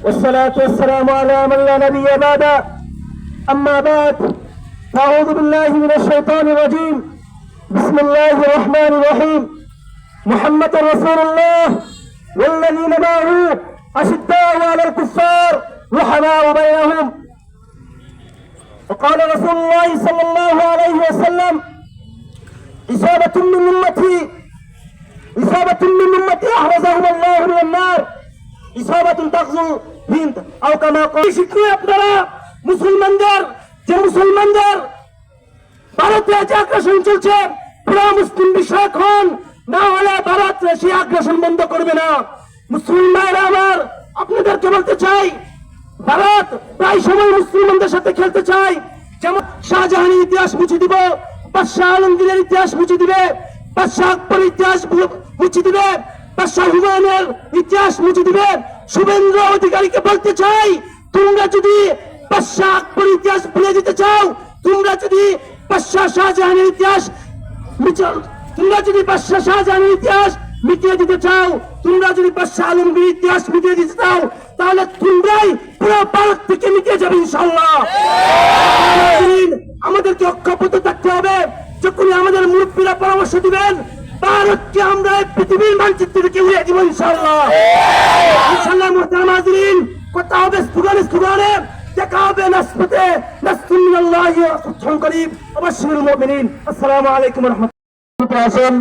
والصلاة والسلام على من لا نبي بعده. أما بعد، أعوذ بالله من الشيطان الرجيم. بسم الله الرحمن الرحيم. محمد رسول الله والذين معه أشداء على الكفار رحماء بينهم. وقال رسول الله صلى الله عليه وسلم: إصابة من أمتي أحرزهم الله من النار إصابة تغزو هند أو كما قال. শিক্ষা আপনারা মুসলমানদের ভারতে যে আগ্রাসন চলছে, পুরো মুসলিম বিষয়ক হন, না হলে ভারত সেই আগ্রাসন বন্ধ করবে না। মুসলমানরা আমার আপনাদেরকে বলতে চাই, ভারত প্রায় সময় মুসলমানদের সাথে খেলতে চায়। যেমন শাহজাহানের ইতিহাস মুছে দিব, বাদশাহ আলমগীরের ইতিহাস মুছে দিবে, বাদশাহ আকবরের ইতিহাস মুছে দিবে, বাদশাহ হুমায়ুনের ইতিহাস মুছে দিবে। শুভেন্দ্র অধিকারীকে বলতে চাই, তোমরা যদি বাদশাহ আকবরের ইতিহাস ভুলে যেতে চাও, তোমরা যদি বাদশাহ শাহজাহানের ইতিহাস মিটিয়ে দিতে চাও, তোমরা যদি বাদশাহ আলমগীরের ইতিহাস মিটিয়ে দিতে চাও, তাহলে তোমরাই পুরো ভারত থেকে মিটিয়ে যাবে ইনশাআল্লাহ। আমাদেরকে ঐক্যবদ্ধ থাকতে হবে। যখনই আমাদের মুরব্বীরা পরামর্শ দিবেন, ভারতকে আমরা পৃথিবীর মানচিত্র থেকে উড়িয়ে দিব ইনশাআল্লাহ। মুহতারাম হাজিরিন, কথা হবে স্লোগানে, দেখা হবে নাসপতে নাসরুম মিনাল্লাহি ওয়া ফাতহুন করিব ওয়া বাশশিরিল মুমিনিন। আসসালামু আলাইকুম ওয়া রাহমাতুল্লাহ।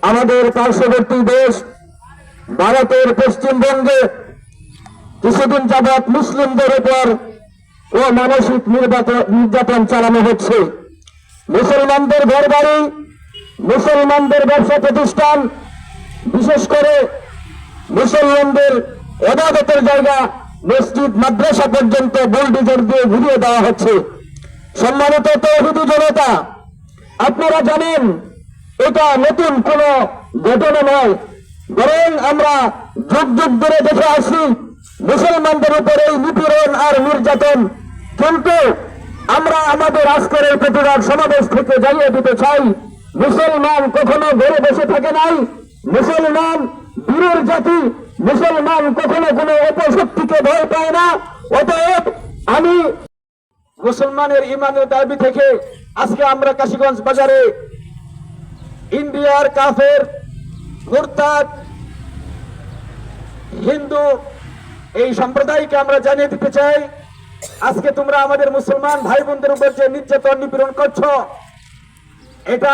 আমাদের পার্শ্ববর্তী দেশ ভারতের পশ্চিমবঙ্গে কিছুদিন যাবৎ মুসলিমদের উপর ও মানসিক নির্যাতন চালানো হচ্ছে। মুসলমানদের ঘরবাড়ি, মুসলমানদের ব্যবসা প্রতিষ্ঠান, বিশেষ করে মুসলমানদের ইবাদতের জায়গা মসজিদ মাদ্রাসা পর্যন্ত বুলডোজার দিয়ে ঘুরিয়ে দেওয়া হচ্ছে। সম্মানিত তৌহিদি জনতা, আপনারা জানেন এটা নতুন কোন ঘটনা নয়, বরং আমরা যুগ যুগ ধরে দেখে আসছি মুসলমানদের উপরে এই নিপীড়ন আর নির্যাতন। কিন্তু আমরা আমাদের আজকের এই প্রতিবাদ সমাবেশ থেকে জানিয়ে দিতে চাই, মুসলমান কখনো ঘরে বসে থাকে নাই। মুসলমান বীরের জাতি, মুসলমান কখনো কোনো অপশক্তিকে ভয় পায় না। অতএব আমি মুসলমানের ইমানের দাবি থেকে আজকে আমরা কাশীগঞ্জ বাজারে ইন্ডিয়ার কাফের, মুরতাদ, হিন্দু এই সম্প্রদায়কে আমরা জানিয়ে দিতে চাই, আজকে তোমরা আমাদের মুসলমান ভাই বোনদের উপর যে নির্যাতন নিপীড়ন করছো, এটা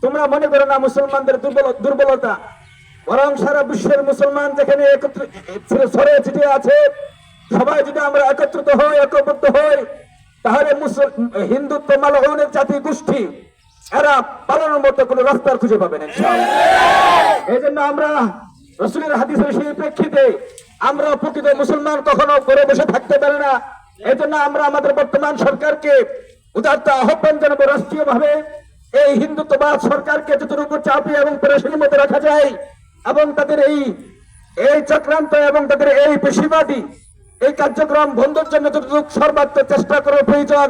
তোমরা মনে করো না মুসলমানদের দুর্বলতা, বরং সারা বিশ্বের মুসলমান যেখানে ছড়িয়ে ছিটিয়ে আছে, সবাই যদি আমরা একত্রিত হই, ঐক্যবদ্ধ হই, তাহলে হিন্দুত্ব মালউনের জাতি গোষ্ঠী এরা পালানোর মতো কোন রাস্তার খুঁজে পাবে না ইনশাআল্লাহ। এই জন্য আমরা রাসূলের হাদিসের সেই প্রেক্ষিতে আমরা প্রকৃত মুসলমান কখনো ঘরে বসে থাকতে পারে না। এই জন্য আমরা আমাদের বর্তমান সরকারকে উদারতা আহ্বান জানাবো, রাষ্ট্রীয় ভাবে এই হিন্দুত্ববাদ সরকারকে যতটুকু চাপিয়ে এবং পেরেশানির মধ্যে রাখা যায়, এবং তাদের এই চক্রান্ত এবং তাদের এই পেশিবাদী এই কার্যক্রম বন্ধের জন্য যতটুকু সর্বাত্মক চেষ্টা করার প্রয়োজন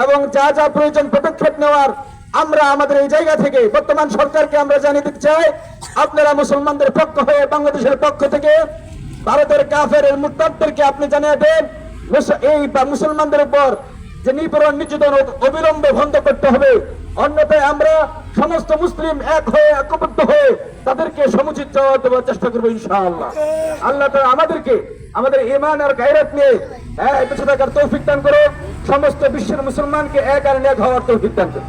এবং যা যা প্রয়োজন পদক্ষেপ নেওয়ার আমরা আমাদের এই জায়গা থেকে বর্তমান সরকারকে আমরা জানিয়ে দিতে চাই, আপনারা মুসলমানদের পক্ষ হয়ে বাংলাদেশের পক্ষ থেকে ভারতের কাফের মুরতাদদেরকে আপনি জানিয়ে দেন, এই মুসলমানদের উপর যে নিপীড়ন নির্যাতন অবিলম্বে বন্ধ করতে হবে। অন্যথায় আমরা সমস্ত মুসলিম এক হয়ে ঐক্যবদ্ধ হয়ে তাদেরকে সমুচিত জবাব দেওয়ার চেষ্টা করবো ইনশাআল্লাহ। আল্লাহ তাআলা আমাদেরকে আমাদের ঈমান আর গায়রত নিয়ে বেঁচে থাকার তৌফিক দান করো, সমস্ত বিশ্বের মুসলমানকে এক আর নেক হওয়ার তৌফিক দান করো।